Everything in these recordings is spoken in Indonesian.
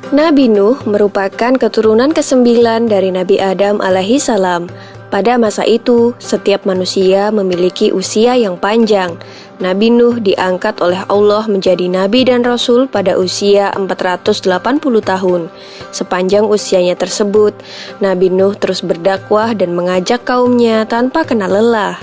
Nabi Nuh merupakan keturunan ke-9 dari Nabi Adam alaihi salam. Pada masa itu, setiap manusia memiliki usia yang panjang. Nabi Nuh diangkat oleh Allah menjadi nabi dan rasul pada usia 480 tahun. Sepanjang usianya tersebut, Nabi Nuh terus berdakwah dan mengajak kaumnya tanpa kenal lelah.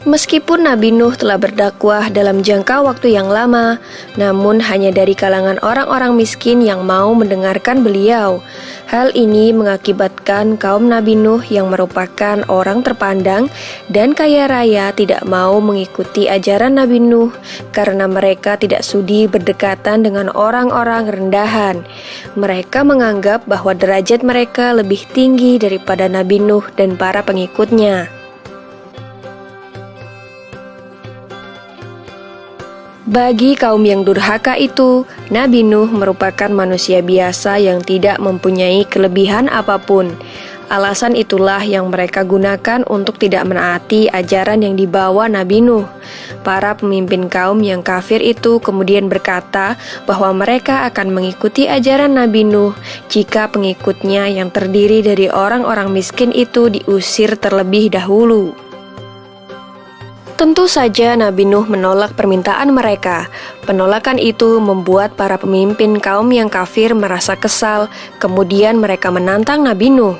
Meskipun Nabi Nuh telah berdakwah dalam jangka waktu yang lama, namun hanya dari kalangan orang-orang miskin yang mau mendengarkan beliau. Hal ini mengakibatkan kaum Nabi Nuh yang merupakan orang terpandang dan kaya raya tidak mau mengikuti ajaran Nabi Nuh karena mereka tidak sudi berdekatan dengan orang-orang rendahan. Mereka menganggap bahwa derajat mereka lebih tinggi daripada Nabi Nuh dan para pengikutnya. Bagi kaum yang durhaka itu, Nabi Nuh merupakan manusia biasa yang tidak mempunyai kelebihan apapun. Alasan itulah yang mereka gunakan untuk tidak menaati ajaran yang dibawa Nabi Nuh. Para pemimpin kaum yang kafir itu kemudian berkata bahwa mereka akan mengikuti ajaran Nabi Nuh jika pengikutnya yang terdiri dari orang-orang miskin itu diusir terlebih dahulu. Tentu saja Nabi Nuh menolak permintaan mereka. Penolakan itu membuat para pemimpin kaum yang kafir merasa kesal, kemudian mereka menantang Nabi Nuh.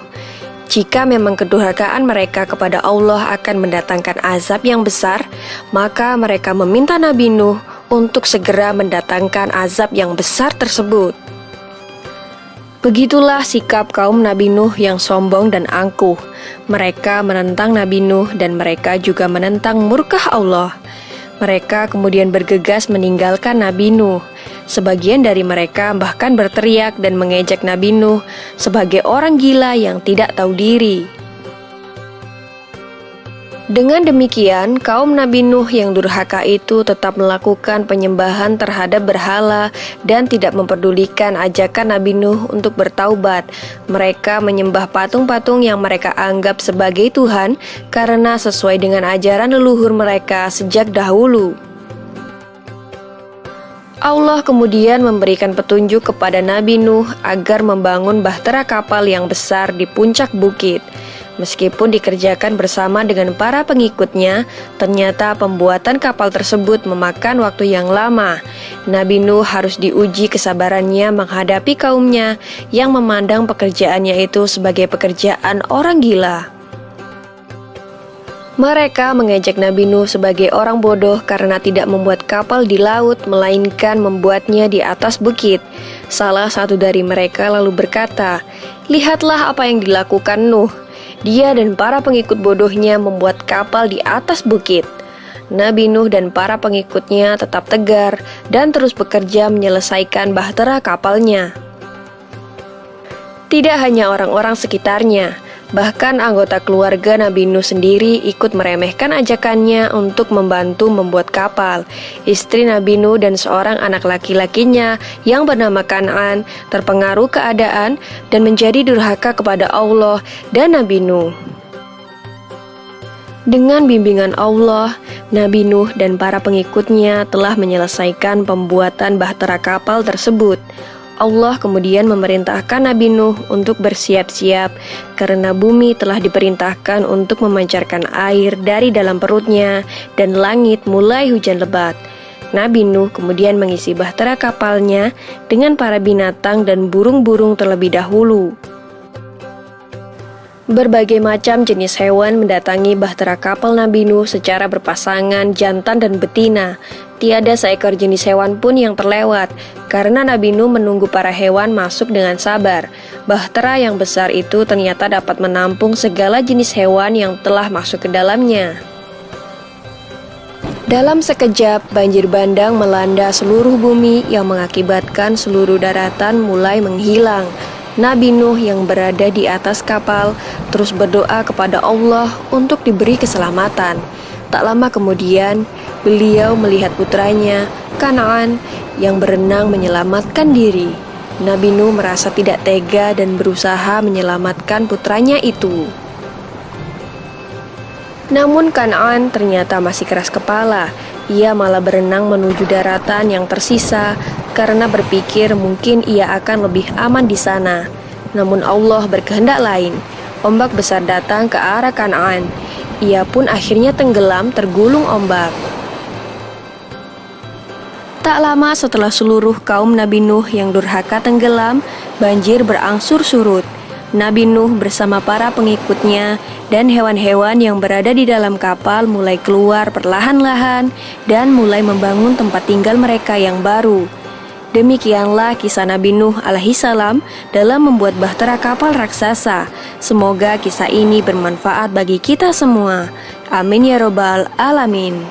Jika memang kedurhakaan mereka kepada Allah akan mendatangkan azab yang besar, maka mereka meminta Nabi Nuh untuk segera mendatangkan azab yang besar tersebut. Begitulah sikap kaum Nabi Nuh yang sombong dan angkuh. Mereka menentang Nabi Nuh dan mereka juga menentang murka Allah. Mereka kemudian bergegas meninggalkan Nabi Nuh. Sebagian dari mereka bahkan berteriak dan mengejek Nabi Nuh sebagai orang gila yang tidak tahu diri. Dengan demikian, kaum Nabi Nuh yang durhaka itu tetap melakukan penyembahan terhadap berhala dan tidak memperdulikan ajakan Nabi Nuh untuk bertaubat. Mereka menyembah patung-patung yang mereka anggap sebagai Tuhan karena sesuai dengan ajaran leluhur mereka sejak dahulu. Allah kemudian memberikan petunjuk kepada Nabi Nuh agar membangun bahtera kapal yang besar di puncak bukit. Meskipun dikerjakan bersama dengan para pengikutnya, ternyata pembuatan kapal tersebut memakan waktu yang lama. Nabi Nuh harus diuji kesabarannya menghadapi kaumnya yang memandang pekerjaannya itu sebagai pekerjaan orang gila. Mereka mengejek Nabi Nuh sebagai orang bodoh karena tidak membuat kapal di laut, melainkan membuatnya di atas bukit. Salah satu dari mereka lalu berkata, "Lihatlah apa yang dilakukan Nuh. Dia dan para pengikut bodohnya membuat kapal di atas bukit." Nabi Nuh dan para pengikutnya tetap tegar dan terus bekerja menyelesaikan bahtera kapalnya. Tidak hanya orang-orang sekitarnya, bahkan anggota keluarga Nabi Nuh sendiri ikut meremehkan ajakannya untuk membantu membuat kapal. Istri Nabi Nuh dan seorang anak laki-lakinya yang bernama Kan'an terpengaruh keadaan dan menjadi durhaka kepada Allah dan Nabi Nuh. Dengan bimbingan Allah, Nabi Nuh dan para pengikutnya telah menyelesaikan pembuatan bahtera kapal tersebut. Allah kemudian memerintahkan Nabi Nuh untuk bersiap-siap karena bumi telah diperintahkan untuk memancarkan air dari dalam perutnya dan langit mulai hujan lebat. Nabi Nuh kemudian mengisi bahtera kapalnya dengan para binatang dan burung-burung terlebih dahulu. Berbagai macam jenis hewan mendatangi bahtera kapal Nabi Nuh secara berpasangan jantan dan betina. Tiada seekor jenis hewan pun yang terlewat, karena Nabi Nuh menunggu para hewan masuk dengan sabar. Bahtera yang besar itu ternyata dapat menampung segala jenis hewan yang telah masuk ke dalamnya. Dalam sekejap, banjir bandang melanda seluruh bumi yang mengakibatkan seluruh daratan mulai menghilang. Nabi Nuh yang berada di atas kapal terus berdoa kepada Allah untuk diberi keselamatan. Tak lama kemudian, beliau melihat putranya, Kan'an, yang berenang menyelamatkan diri. Nabi Nuh merasa tidak tega dan berusaha menyelamatkan putranya itu. Namun Kan'an ternyata masih keras kepala. Ia malah berenang menuju daratan yang tersisa. karena berpikir mungkin ia akan lebih aman di sana. Namun Allah berkehendak lain. Ombak besar datang ke arah Kanaan. Ia pun akhirnya tenggelam tergulung ombak. Tak lama setelah seluruh kaum Nabi Nuh yang durhaka tenggelam, banjir berangsur surut. Nabi Nuh bersama para pengikutnya dan hewan-hewan yang berada di dalam kapal mulai keluar perlahan-lahan dan mulai membangun tempat tinggal mereka yang baru. Demikianlah kisah Nabi Nuh alaihissalam dalam membuat bahtera kapal raksasa. Semoga kisah ini bermanfaat bagi kita semua. Amin ya robbal alamin.